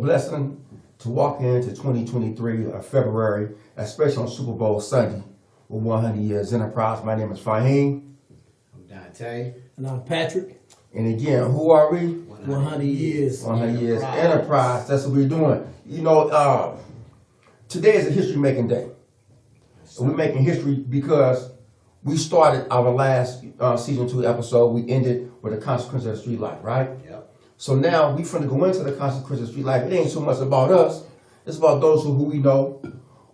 blessing to walk into 2023 February, especially on Super Bowl Sunday with 100 Years Enterprise. My name is Fahim. I'm Dante. And I'm Patrick. And again, who are we? 100 Years. 100 Years Enterprise. That's what we're doing. You know, today is a history-making day. We're making history because we started our last season 2 episode. We ended with the consequences of street life, right? Yep. So now we're going to go into the consequences of street life. It ain't so much about us. It's about those who we know,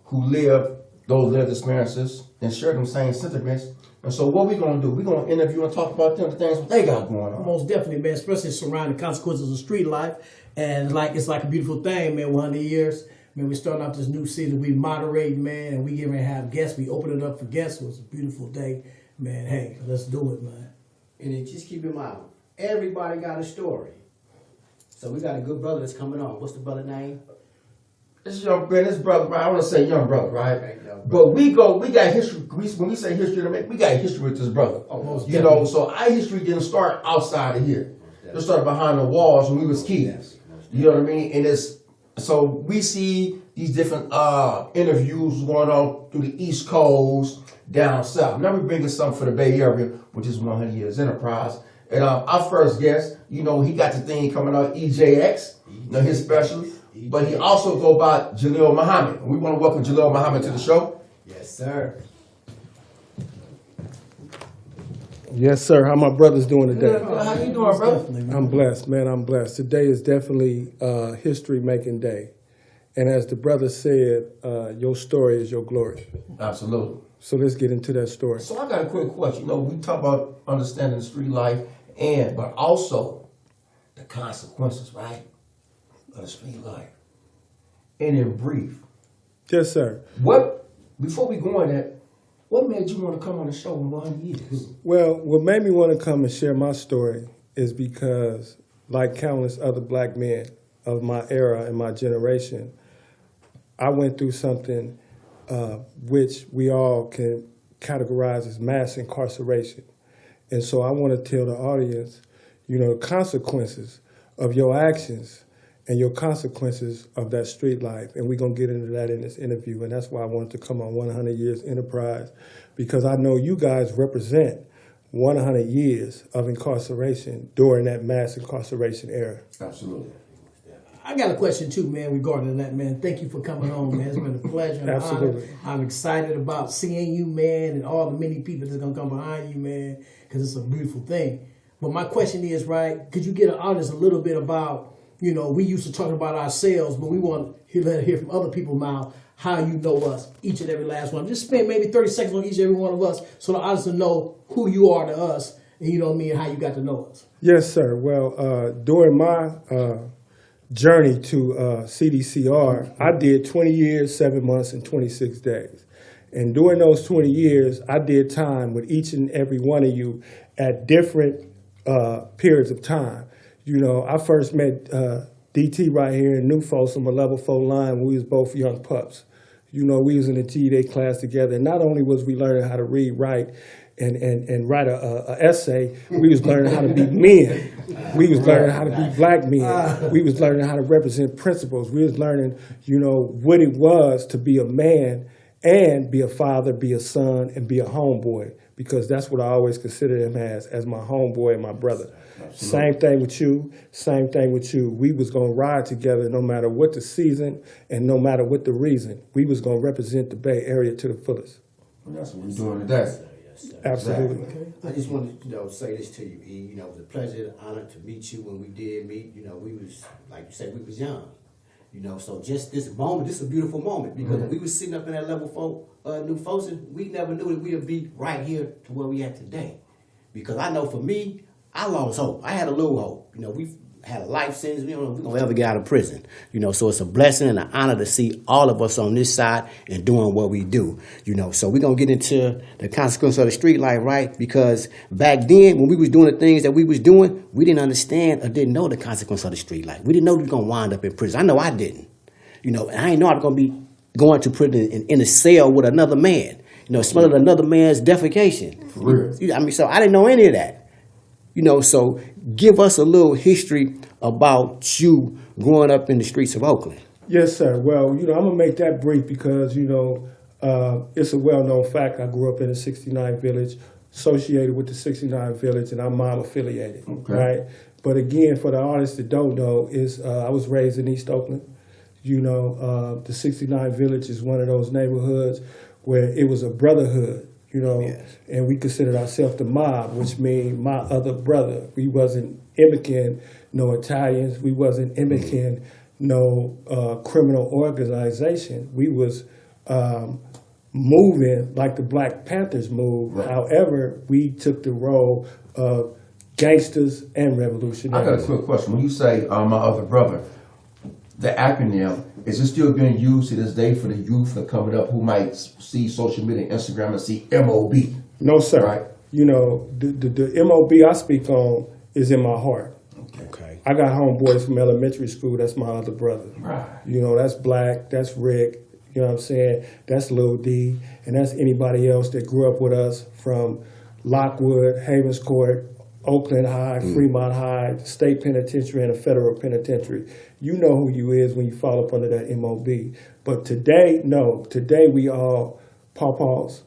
who live those lived experiences and share them same sentiments. And so what we're going to do, we're going to interview and talk about them, the things what they got going on. Most definitely, man, especially surrounding consequences of street life. And it's like a beautiful thing, man, 100 years. Man, we're starting off this new season. We moderate, man, and we get ready to have guests. We open it up for guests. So it's a beautiful day. Man, hey, let's do it, man. And then just keep in mind, everybody got a story. So we got a good brother that's coming on. What's the brother name? It's young brother, this brother, right? I want to say young brother, right? Okay, young brother. But we got history. When we say history, we got history with this brother. Oh, most you know, so our history didn't start outside of here. It started behind the walls when we was kids. You know what I mean? And so we see these different interviews going on through the East Coast, down south. Now we're bringing something for the Bay Area, which is 100 Years Enterprise. And our first guest, you know, he got the thing coming out, EJX, you know, his special. But he also go by Jalil Muhammad. We want to welcome Jalil Muhammad to the show. Yes, sir. Yes, sir. How my brothers doing today? How you doing, bro? I'm blessed, man. I'm blessed. Today is definitely history-making day. And as the brother said, your story is your glory. Absolutely. So let's get into that story. So I got a quick question. You know, we talk about understanding the street life, but also the consequences, right, of the street life. And in brief, Yes, sir. before we go on that, what made you want to come on the show in 100 years? Well, what made me want to come and share my story is because, like countless other black men of my era and my generation, I went through something which we all can categorize as mass incarceration. And so I want to tell the audience, you know, the consequences of your actions and your consequences of that street life. And we're going to get into that in this interview. And that's why I wanted to come on 100 Years Enterprise, because I know you guys represent 100 years of incarceration during that mass incarceration era. Absolutely. I got a question, too, man, regarding that, man. Thank you for coming on, man. It's been a pleasure and Absolutely. honor. I'm excited about seeing you, man, and all the many people that's going to come behind you, man, because it's a beautiful thing. But my question is, right, could you get an audience a little bit about, you know, we used to talk about ourselves, but we want to hear from other people now how you know us, each and every last one. Just spend maybe 30 seconds on each and every one of us so the audience will know who you are to us, and you know what I mean, and how you got to know us. Yes, sir. Well, during my journey to CDCR, I did 20 years, 7 months, and 26 days. And during those 20 years, I did time with each and every one of you at different periods of time. You know, I first met DT right here in New Folsom, a level 4 line, when we was both young pups. You know, we was in a GED class together. And not only was we learning how to read, write, and write a essay, we was learning how to be men. We was learning how to be black men. We was learning how to represent principles. We was learning, you know, what it was to be a man and be a father, be a son, and be a homeboy, because that's what I always considered him as my homeboy and my brother. Absolutely. Same thing with you. We was going to ride together no matter what the season and no matter what the reason. We was going to represent the Bay Area to the fullest. Well, that's what we're doing today. Absolutely. Exactly. I just wanted to say this to you, E. You know, it was a pleasure and honor to meet you when we did meet. You know, we was, like you said, we was young. You know, so just this moment, this is a beautiful moment, because when we was sitting up in that level 4 New Folsom, we never knew that we would be right here to where we at today. Because I know for me, I lost hope. I had a little hope. You know, we've had a life sentence. We don't know if we're going to ever get out of prison. You know, so it's a blessing and an honor to see all of us on this side and doing what we do. You know, so we're going to get into the consequence of the street life, right? Because back then, when we was doing the things that we was doing, we didn't understand or didn't know the consequence of the street life. We didn't know we were going to wind up in prison. I know I didn't. You know, and I didn't know I was going to be going to prison in a cell with another man. You know, smelling another man's defecation. For real. I mean, so I didn't know any of that. You know, so give us a little history about you growing up in the streets of Oakland. Yes, sir. Well, I'm going to make that brief because, it's a well-known fact. I grew up in the 69 Village, associated with the 69 Village, and I'm mom affiliated, right? But again, for the artists that don't know, I was raised in East Oakland. The 69 Village is one of those neighborhoods where it was a brotherhood, Yes. and we considered ourselves the mob, which means my other brother. We wasn't mimicking no Italians. We wasn't mimicking no criminal organization. We was moving like the Black Panthers moved. Right. However, we took the role of gangsters and I got a revolutionaries. quick question. When you say my other brother, the acronym, is it still being used to this day for the youth that are coming up who might see social media, Instagram, and see MOB? No, sir. Right. The MOB I speak on is in my heart. Okay. I got homeboys from elementary school. That's my other brother. Right. That's Black. That's Rick. You know what I'm saying? That's Lil D. And that's anybody else that grew up with us from Lockwood, Havens Court, Oakland High, Fremont High, State Penitentiary, and a federal penitentiary. You know who you is when you fall up under that MOB. But today, no. Today we all pawpaws,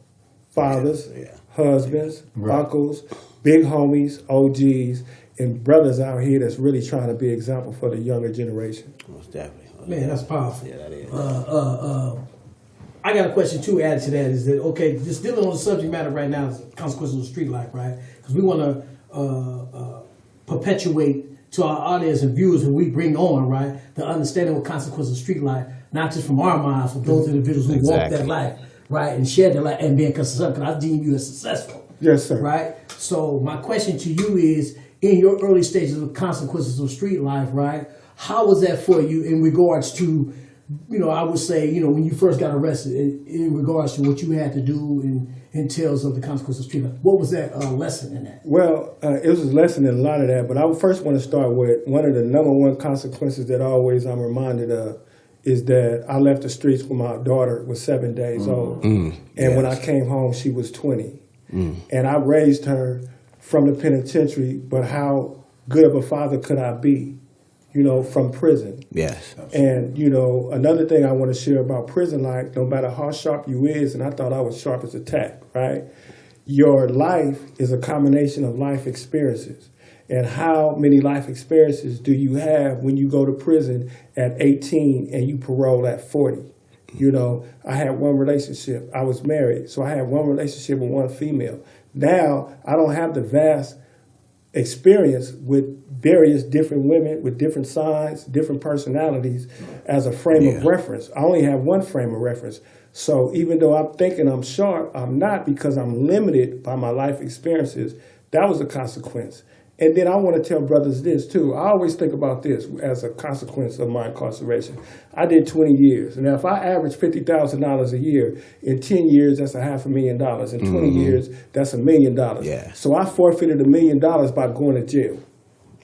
fathers, husbands, uncles, big homies, OGs, and brothers out here that's really trying to be example for the younger generation. Most definitely. Man, that's powerful. Yeah, that is. I got a question too added to that. Is that okay? Just dealing on the subject matter right now is consequences of street life, right? Because we want to perpetuate to our audience and viewers who we bring on, right, the understanding what consequences of street life, not just from our minds, from those individuals who walk that life, right, and share their life and being successful. Because I deem you as successful. Yes, sir. Right. So my question to you is, in your early stages of consequences of street life, right? How was that for you in regards to, I would say, when you first got arrested, in regards to what you had to do and entails of the consequences of street life? What was that lesson in that? Well, it was a lesson in a lot of that, but I would first want to start with one of the number one consequences that I'm reminded of is that I left the streets when my daughter was 7 days old. And when I came home, she was 20. And I raised her from the penitentiary, but how good of a father could I be, from prison? Yes. And, another thing I want to share about prison life, no matter how sharp you is, and I thought I was sharp as a tack, right? Your life is a combination of life experiences. And how many life experiences do you have when you go to prison at 18 and you parole at 40? I had one relationship. I was married, so I had one relationship with one female. Now, I don't have the vast experience with various different women with different signs, different personalities as a frame of reference. I only have one frame of reference. So even though I'm thinking I'm sharp, I'm not, because I'm limited by my life experiences. That was a consequence. And then I want to tell brothers this too. I always think about this as a consequence of my incarceration. I did 20 years. Now, if I average $50,000 a year, in 10 years, that's $500,000. In 20 years, that's $1 million. Yeah. So I forfeited $1 million by going to jail.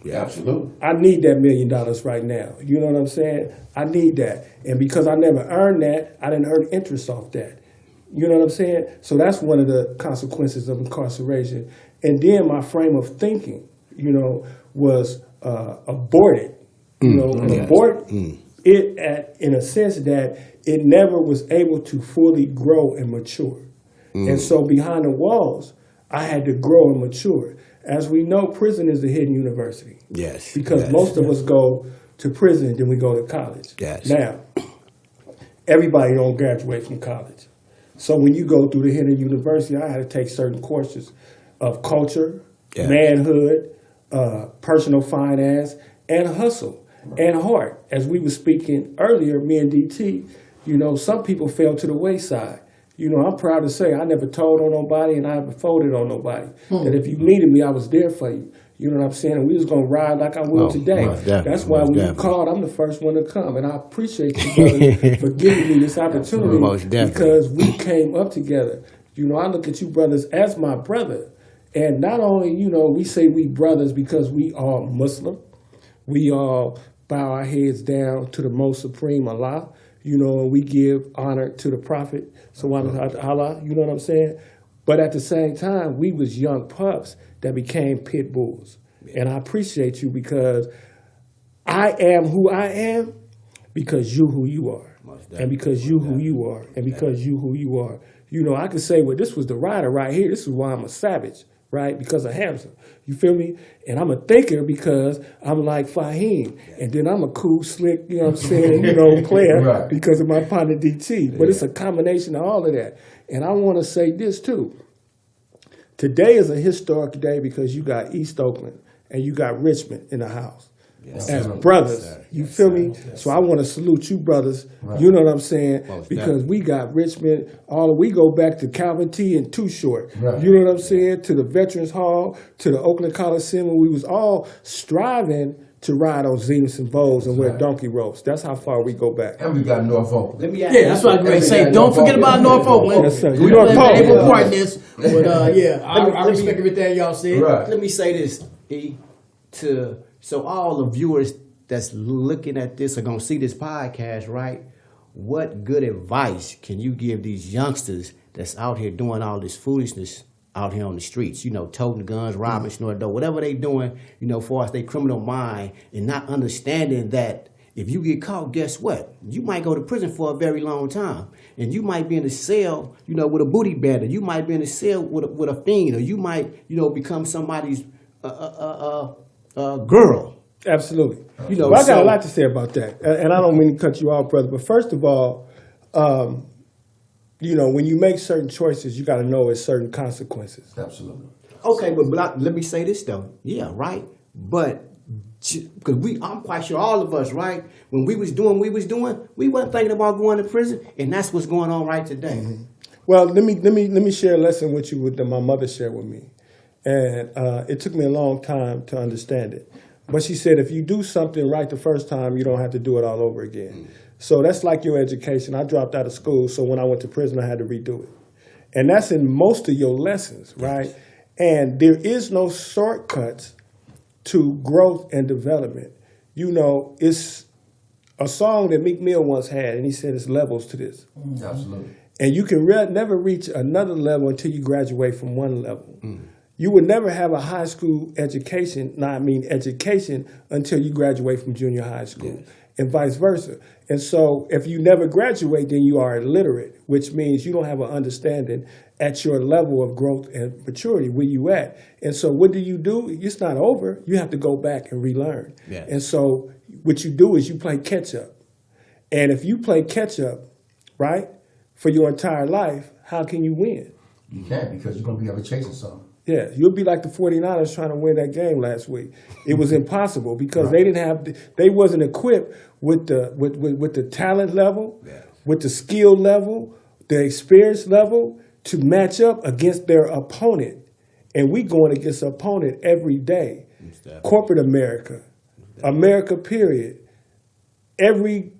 Yeah, absolutely. I need that $1 million right now. You know what I'm saying? I need that. And because I never earned that, I didn't earn interest off that. You know what I'm saying? So that's one of the consequences of incarceration. And then my frame of thinking, was aborted. It in a sense that it never was able to fully grow and mature. And so behind the walls, I had to grow and mature. As we know, prison is a hidden university. Yes. Because most of us go to prison, then we go to college. Yes. Now, everybody don't graduate from college. So when you go through the hidden university, I had to take certain courses of culture, manhood, personal finance, and hustle, and heart. As we were speaking earlier, me and DT, some people fell to the wayside. I'm proud to say I never told on nobody and I haven't folded on nobody. That if you needed me, I was there for you. You know what I'm saying? And we was going to ride like I will today. That's why when you called, I'm the first one to come. And I appreciate you, brother, for giving me this opportunity because we came up together. I look at you brothers as my brother. And not only, we say we brothers because we are Muslim. We all bow our heads down to the most supreme Allah. We give honor to the Prophet, Subhanahu wa ta'ala, you know what I'm saying? But at the same time, we was young pups that became pit bulls. And I appreciate you because I am who I am because you who you are. And because you who you are. And because you who you are. You know, I could say, well, this was the rider right here. This is why I'm a savage, right? Because of Hamza. You feel me? And I'm a thinker because I'm like Fahim. And then I'm a cool, slick, you know what I'm saying, player Right. because of my partner DT. But it's a combination of all of that. And I want to say this too. Today is a historic day because you got East Oakland and you got Richmond in the house. Yes, As sir. brothers, Yes, sir. you Yes, feel sir. me? Yes, So I want to salute you brothers. Right. You know what I'm saying? Most Because we got Richmond, we go back to Calvin T and Too Short. Right. You know what I'm saying? To the Veterans Hall, to the Oakland Coliseum, and we was all striving to ride on Zeniths and Vogues and wear right. donkey ropes. That's how far we go back. And we got Norfolk. Let me ask Yeah, that's what I'm going to say. Yeah, Don't forget about Norfolk. Yes, sir. We Norfolk. don't have Yeah. able part in this. But yeah, I let me- respect everything y'all said. Right. Let me say this, E, so all the viewers that's looking at this are gonna see this podcast, right? What good advice can you give these youngsters that's out here doing all this foolishness out here on the streets? You know, toting guns, robbing, snorting dope, whatever they doing, for us, they criminal mind, and not understanding that if you get caught, guess what? You might go to prison for a very long time. And you might be in a cell, with a booty bandit. You might be in a cell with a fiend, or you might, become somebody's girl. Absolutely. know, I got so- a lot to say about that. And I don't mean to cut you off, brother. But first of all, when you make certain choices, you got to know it's certain consequences. Absolutely. Okay, but let me say this though. Yeah, right. But because I'm quite sure all of us, right, when we was doing, we wasn't thinking about going to prison, and that's what's going on right today. Mm-hmm. Well, let me share a lesson with you that my mother shared with me, and it took me a long time to understand it. But she said, if you do something right the first time, you don't have to do it all over again. So that's like your education. I dropped out of school, so when I went to prison, I had to redo it. And that's in most of your lessons, right? And there is no shortcuts to growth and development. It's a song that Meek Mill once had, and he said it's levels to this. Absolutely. And you can never reach another level until you graduate from one level. You would never have a high school education, education, until you graduate from junior high school, and vice versa. And so if you never graduate, then you are illiterate, which means you don't have an understanding at your level of growth and maturity, where you at. And so what do? It's not over. You have to go back and relearn. Yes. And so what you do is you play catch up. And if you play catch up, right, for your entire life, how can you win? You can't, because you're going to be ever chasing something. Yeah, you'll be like the 49ers trying to win that game last week. It was impossible because they wasn't equipped with the talent level, with the skill level, the experience level to match up against their opponent. And we going against an opponent every day. Corporate America period. Every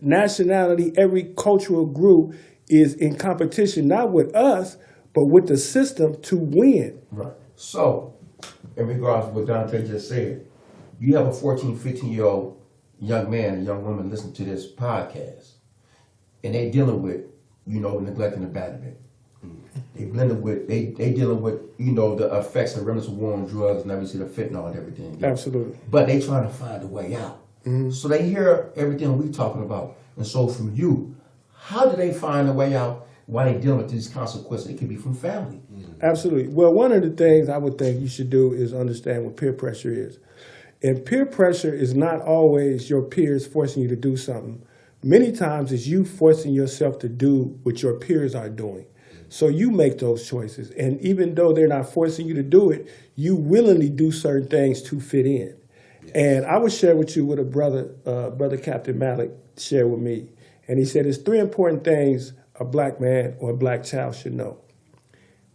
nationality, every cultural group is in competition, not with us, but with the system to win. Right. So, in regards to what Dante just said, you have a 14, 15-year-old young man and young woman listening to this podcast, and they dealing with, neglect and abandonment. They dealing with, the effects and remnants of war on drugs and obviously the fentanyl and everything. Absolutely. But they trying to find a way out. So they hear everything we talking about. And so from you, how do they find a way out while they dealing with these consequences? It could be from family. Absolutely. Well, one of the things I would think you should do is understand what peer pressure is. And peer pressure is not always your peers forcing you to do something. Many times it's you forcing yourself to do what your peers are doing. So you make those choices. And even though they're not forcing you to do it, you willingly do certain things to fit in. And I would share with you what a brother Captain Malik shared with me. And he said there's 3 important things a black man or a black child should know.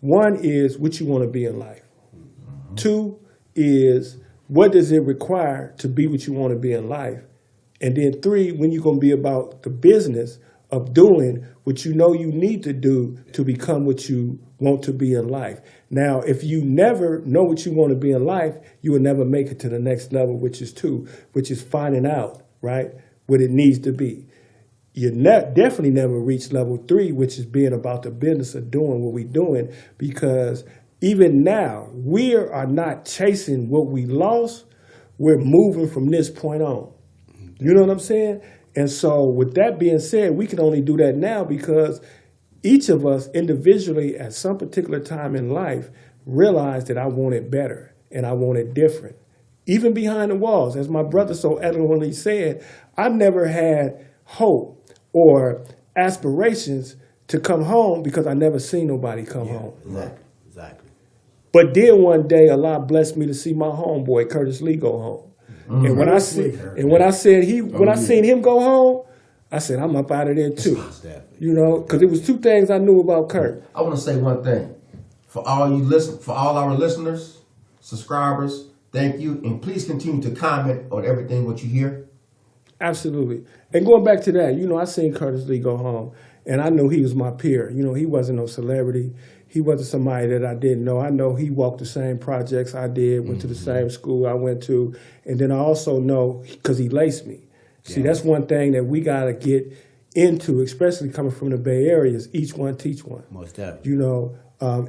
1 is what you want to be in life. 2 is what does it require to be what you want to be in life. And then 3, when you're going to be about the business of doing what you know you need to do to become what you want to be in life. Now, if you never know what you want to be in life, you will never make it to the next level, which is 2, which is finding out, right, what it needs to be. definitely never reach level 3, which is being about the business of doing what we're doing. Because even now, we are not chasing what we lost. We're moving from this point on. You know what I'm saying? And so with that being said, we can only do that now because each of us individually at some particular time in life realized that I want it better and I want it different. Even behind the walls, as my brother so eloquently said, I never had hope or aspirations to come home because I never seen nobody come home. Exactly. But then one day, Allah blessed me to see my homeboy Curtis Lee go home. And when I seen him go home, I said, I'm up out of there too. You know, because it was two things I knew about Kurt. I want to say one thing for all our listeners, subscribers. Thank you, and please continue to comment on everything what you hear. Absolutely. And going back to that, you know, I seen Curtis Lee go home, and I knew he was my peer. You know, he wasn't no celebrity. He wasn't somebody that I didn't know. I know he walked the same projects I did, went to the same school I went to, and then I also know because he laced me. See, that's one thing that we got to get into, especially coming from the Bay Area, is each one teach one. Most definitely. You know,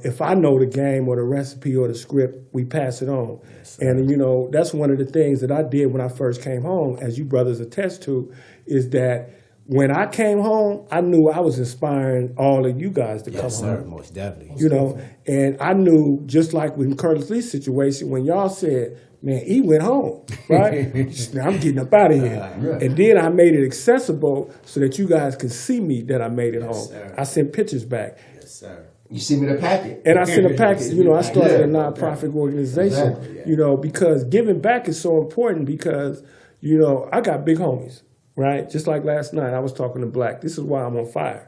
if I know the game or the recipe or the script, we pass it on. Yes, and, you know, that's one of the things that I did when I first came home, as you brothers attest to, is that when I came home, I knew I was inspiring all of you guys to come home. Most definitely. You know, and I knew, just like with Curtis Lee's situation, when y'all said, man, he went home, right? I'm getting up out of here. And then I made it accessible so that you guys could see me that I made it home. Sir. I sent pictures back. Yes, sir. You send me the packet. And I sent a package. You know, I started a nonprofit organization, Exactly. you know, because giving back is so important because, you know, I got big homies, right? Just like last night, I was talking to Black. This is why I'm on fire,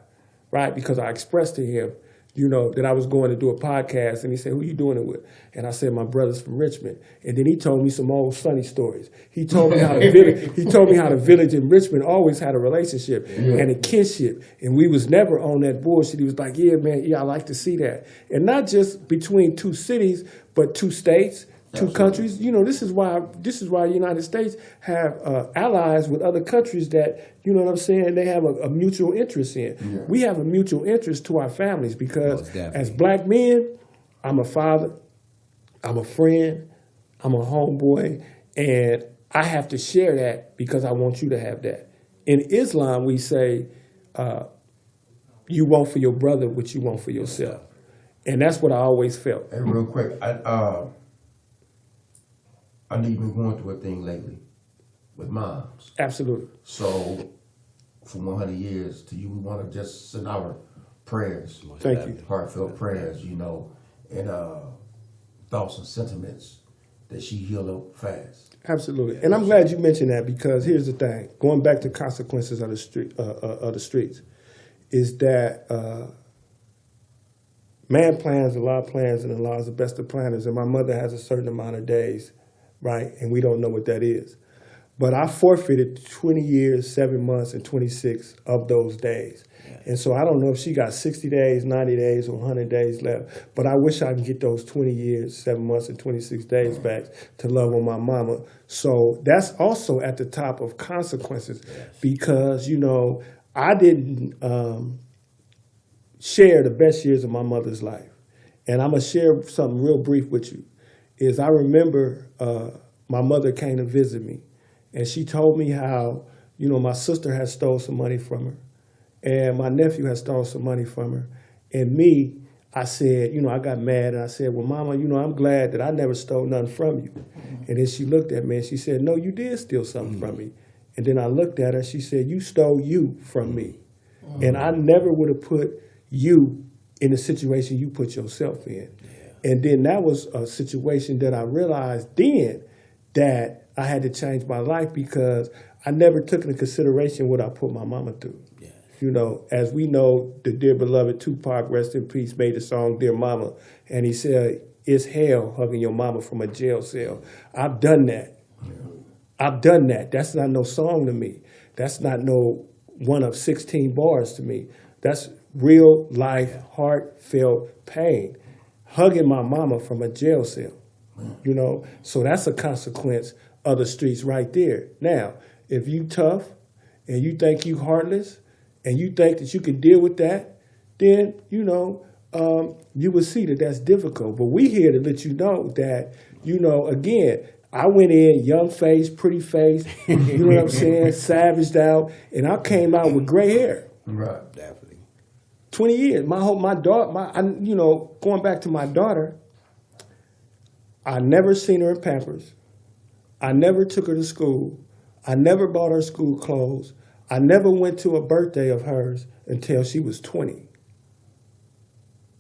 right? Because I expressed to him, you know, that I was going to do a podcast, and he said, who you doing it with? And I said, my brother's from Richmond. And then he told me some old Sonny stories. He told me how the village in Richmond always had a relationship and a kinship. And we was never on that bullshit. He was like, yeah, man, yeah, I like to see that. And not just between two cities, but two states, two countries. You know, this is why the United States have allies with other countries that, you know what I'm saying, they have a mutual interest in. Yeah. We have a mutual interest to our families because as Black men, I'm a father, I'm a friend, I'm a homeboy, and I have to share that because I want you to have that. In Islam, we say, you want for your brother what you want for yourself. And that's what I always felt. And real quick, I know you've been going through a thing lately with moms. Absolutely. So, for 100 years, to you, we want to just send our prayers. Thank you. Heartfelt prayers, you know, and thoughts and sentiments that she healed up fast. Absolutely. And I'm glad you mentioned that because here's the thing. Going back to consequences of the streets, is that man plans, Allah plans, and Allah is the best of planners. And my mother has a certain amount of days, right? And we don't know what that is. But I forfeited 20 years, 7 months, and 26 of those days. Yeah. And so I don't know if she got 60 days, 90 days, or 100 days left. But I wish I can get those 20 years, 7 months, and 26 days back to love on my mama. So that's also at the top of consequences because, you know, I didn't share the best years of my mother's life. And I'm going to share something real brief with you. Is I remember my mother came to visit me. And she told me how, you know, my sister had stole some money from her. And my nephew had stolen some money from her. And me, I said, you know, I got mad and I said, well, Mama, you know, I'm glad that I never stole nothing from you. And then she looked at me and she said, no, you did steal something from me. And then I looked at her, she said, you stole you from me. And I never would have put you in the situation you put yourself in. Yeah. And then that was a situation that I realized then that I had to change my life because I never took into consideration what I put my mama through. Yeah. You know, as we know, the dear beloved Tupac, rest in peace, made the song Dear Mama. And he said, it's hell hugging your mama from a jail cell. I've done that. Yeah. I've done that. That's not no song to me. That's not no one of 16 bars to me. That's real life, heartfelt pain. Hugging my mama from a jail cell. You know, so that's a consequence of the streets right there. Now, if you tough and you think you heartless and you think that you can deal with that, then, you know, you will see that that's difficult. But we here to let you know that, you know, again, I went in young face, pretty face, you know what I'm saying, savaged out, and I came out with gray hair. Right. Definitely. 20 years. You know, going back to my daughter, I never seen her in Pampers. I never took her to school. I never bought her school clothes. I never went to a birthday of hers until she was 20.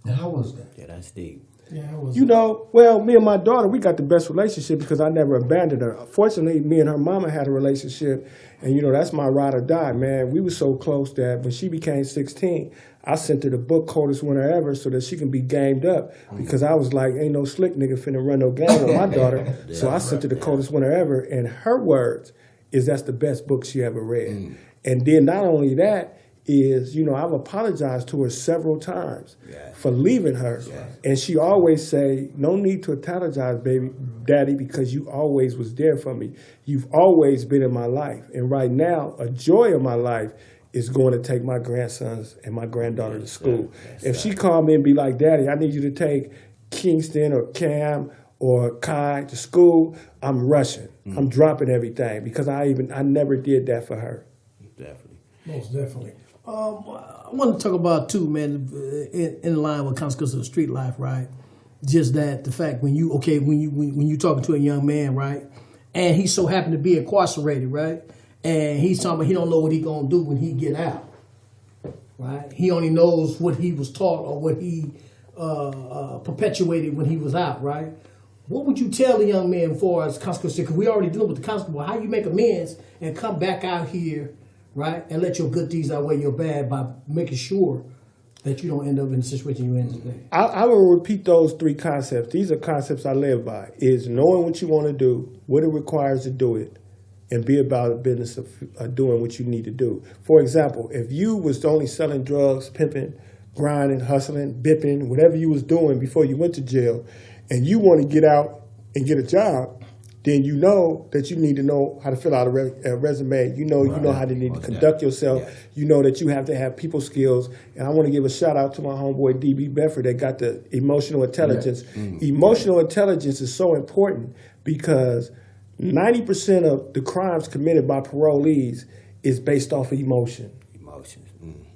Now, how was that? Yeah, that's deep. Yeah, it was. You know, well, me and my daughter, we got the best relationship because I never abandoned her. Fortunately, me and her mama had a relationship, and, you know, that's my ride or die, man. We were so close that when she became 16, I sent her the book Coldest Winter Ever so that she can be gamed up because I was like, ain't no slick nigga finna run no game on my daughter. So I sent her the Coldest Winter Ever, and her words is that's the best book she ever read. And then not only that, is, you know, I've apologized to her several times for leaving her. And she always say, no need to apologize, baby, daddy, because you always was there for me. You've always been in my life. And right now, a joy of my life is going to take my grandsons and my granddaughter to school. If she called me and be like, daddy, I need you to take Kingston or Cam or Kai to school, I'm rushing. I'm dropping everything because I never did that for her. Definitely. Most definitely. I want to talk about too, man, in line with consequences of street life, right? Just that the fact when you talking to a young man, right, and he so happened to be incarcerated, right, and he's talking about he don't know what he gonna do when he get out, right? He only knows what he was taught or what he perpetuated when he was out, right? What would you tell the young man for as consequences? Because we already dealing with the consequences. How you make amends and come back out here, right, and let your good deeds outweigh your bad by making sure that you don't end up in the situation you're in today. I will repeat those three concepts. These are concepts I live by. Is knowing what you want to do, what it requires to do it, and be about the business of doing what you need to do. For example, if you was only selling drugs, pimping, grinding, hustling, bipping, whatever you was doing before you went to jail, and you want to get out and get a job, then you know that you need to know how to fill out a resume. You know how to need to conduct yourself. Yeah. You know that you have to have people skills. And I want to give a shout out to my homeboy DB Bedford that got the emotional intelligence. Yeah. Emotional intelligence is so important because 90% of the crimes committed by parolees is based off of emotion.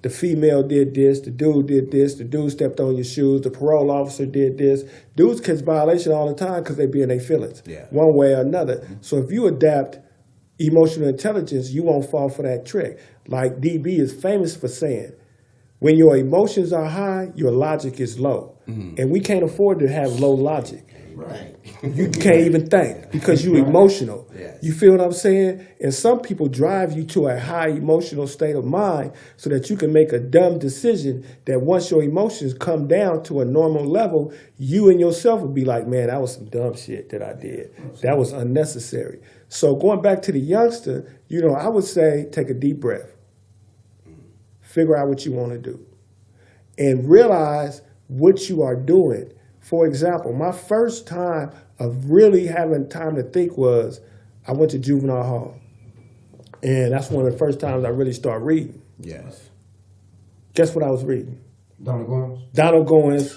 The female did this, the dude did this, the dude stepped on your shoes, the parole officer did this. Dudes catch violation all the time because they be in their feelings, one way or another. So if you adapt emotional intelligence, you won't fall for that trick. Like DB is famous for saying, when your emotions are high, your logic is low. And we can't afford to have low logic. Right. You can't even think because you're emotional. Yes. You feel what I'm saying? And some people drive you to a high emotional state of mind so that you can make a dumb decision that once your emotions come down to a normal level, you and yourself will be like, man, that was some dumb shit that I did. That was unnecessary. So going back to the youngster, you know, I would say take a deep breath. Figure out what you want to do. And realize what you are doing. For example, my first time of really having time to think was I went to juvenile hall. And that's one of the first times I really started reading. Yes. Guess what I was reading? Donald Goins. Donald Goins.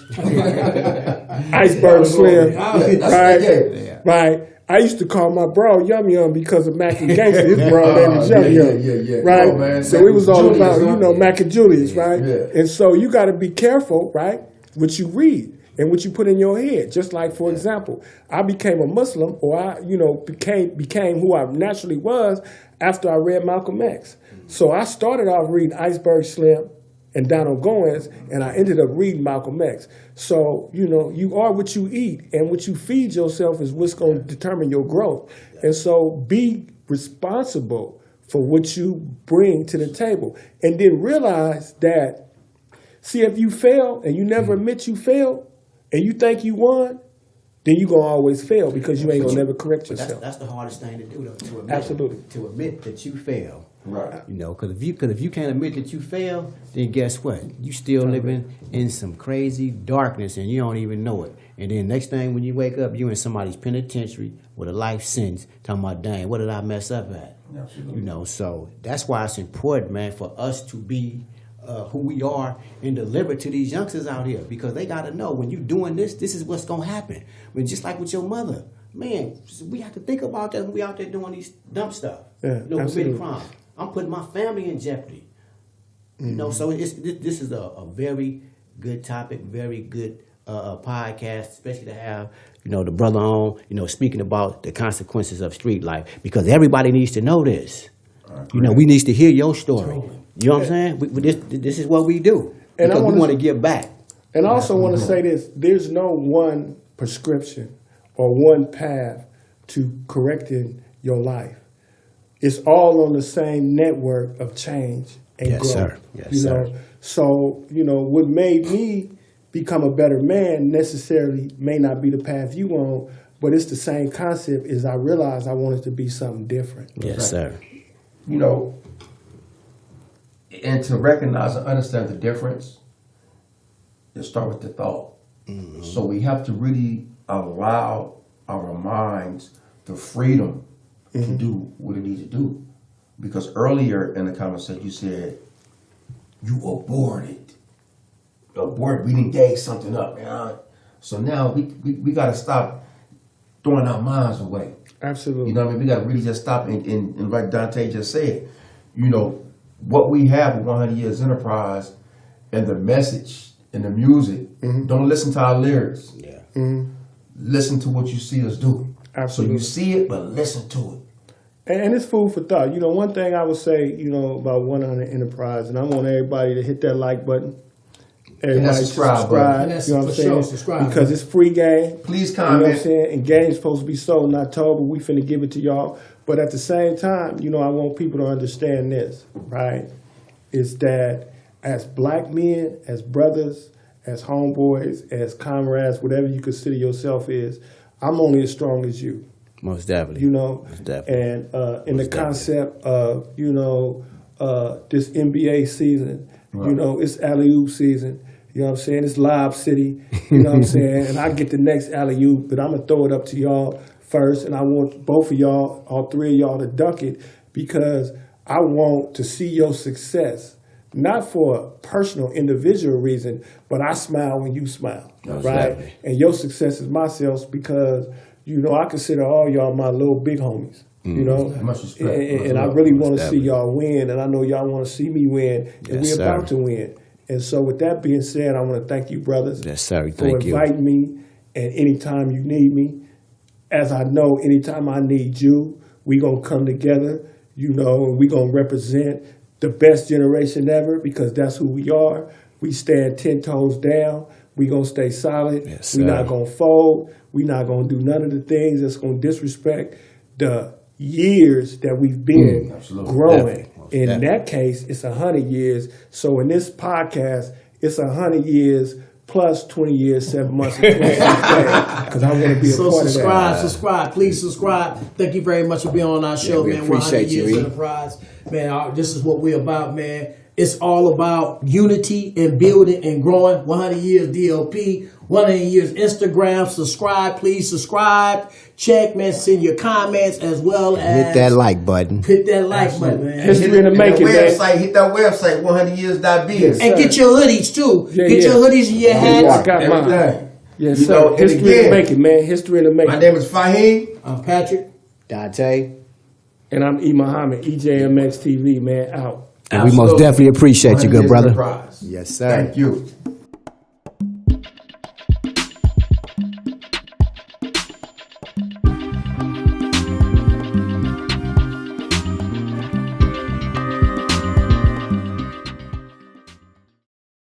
Iceberg Slim. Right? Right. I used to call my bro Yum Yum because of Mac and Gangsta. His bro name is Yum Yum. Right? Oh, man. So it was all about, you know, Mac and Julius, right? Yeah. And so you got to be careful, right, what you read. And what you put in your head. Just like, for example, I became a Muslim, or I, you know, became who I naturally was after I read Malcolm X. So I started off reading Iceberg Slim and Donald Goins, and I ended up reading Malcolm X. So, you know, you are what you eat, and what you feed yourself is what's going to determine your growth. And so be responsible for what you bring to the table. And then realize that, see, if you fail and you never admit you failed, and you think you won, then you're going to always fail because you ain't going to never correct yourself. That's the hardest thing to do, though, to admit. Absolutely. To admit that you fail. Right. You know, because if you can't admit that you fail, then guess what? You still living in some crazy darkness and you don't even know it. And then next thing when you wake up, you in somebody's penitentiary with a life sentence, talking about, dang, what did I mess up at? Absolutely. You know, so that's why it's important, man, for us to be who we are and deliver to these youngsters out here, because they got to know when you're doing this, this is what's going to happen. I mean, just like with your mother, man, we have to think about that when we out there doing these dumb stuff. Yeah, you know, absolutely. committing crime. I'm putting my family in jeopardy. You know, so this is a very good topic, very good podcast, especially to have, you know, the brother on, you know, speaking about the consequences of street life, because everybody needs to know this. You know, we need to hear your story. You know what I'm saying? This is what we do. And because I we want to give back. And I also want to say this, there's no one prescription or one path to correcting your life. It's all on the same network of change and Yes, growth. sir. Yes, you sir. know? So, you know, what made me become a better man necessarily may not be the path you on, but it's the same concept as I realized I wanted to be something different. Yes, sir. You know, and to recognize and understand the difference, it start with the thought. So we have to really allow our minds the freedom to do what it needs to do. Because earlier in the conversation you said, you aborted. We didn't gauge something up, man. So now we got to stop throwing our minds away. Absolutely. You know what I mean? We got to really just stop and like Dante just said, you know, what we have with 100 Years Enterprise and the message and the music, don't listen to our lyrics. Yeah. Listen to what you see us do. Absolutely. So you see it, but listen to it. And it's food for thought. You know, one thing I would say, you know, about 100 Enterprise, and I want everybody to hit that like button. Everybody to subscribe button. And that's you know what I'm for sure, saying? subscribe. Because it's free game. Please You know what I'm comment. saying? And game's supposed to be sold in October. We finna give it to y'all. But at the same time, you know, I want people to understand this, right? Is that as black men, as brothers, as homeboys, as comrades, whatever you consider yourself is, I'm only as strong as you. Most definitely. You know, Most definitely. and in the Most concept of, you know, this NBA season, you know, it's alley-oop season. You know what I'm saying? It's Lob City. You know what I'm saying? And I get the next alley-oop, but I'm going to throw it up to y'all first. And I want both of y'all, all three of y'all, to dunk it, because I want to see your success. Not for a personal, individual reason, but I smile when you smile, Most right? definitely. And your success is my success because, you know, I consider all y'all my little big homies, you know? Much respect. And I really want to see y'all win, and I know y'all want to see me win, and Yes, we're about sir. to win. And so with that being said, I want to thank you, brothers, Yes, sir. for Thank you. inviting me, and anytime you need me, as I know, anytime I need you, we going to come together, you know, and we going to represent the best generation ever, because that's who we are. We stand 10 toes down. We going to stay solid. Yes, We sir. not going to fold. We not going to do none of the things that's going to disrespect the years that we've been Absolutely. growing. Definitely. Most In definitely. that case, it's 100 years. So in this podcast, it's 100 years plus 20 years, 7 months, and 26 days, because I want to be a So part of that. subscribe, please subscribe. Thank you very much for being on our show, we man. appreciate 100 you, Years E. Enterprise, man. This is what we're about, man. It's all about unity and building and growing. 100 Years DLP, 100 Years Instagram. Subscribe, please subscribe. Check, man. Send your comments as well as Hit that like button. Hit that like button, man. History in the making, man. Hit that website, 100years.biz. And get your hoodies too. Yeah, Get yeah. your hoodies and your Yeah, hats. I got mine. Everything. Yes, You sir. know, and History in the again, making, man. History in the making. My name is Fahim. I'm Patrick. Dante. And I'm E. Muhammad, EJMX TV, man, out. And we most Absolutely. definitely appreciate you, 100 good Years brother. Enterprise. Yes, sir. Thank you.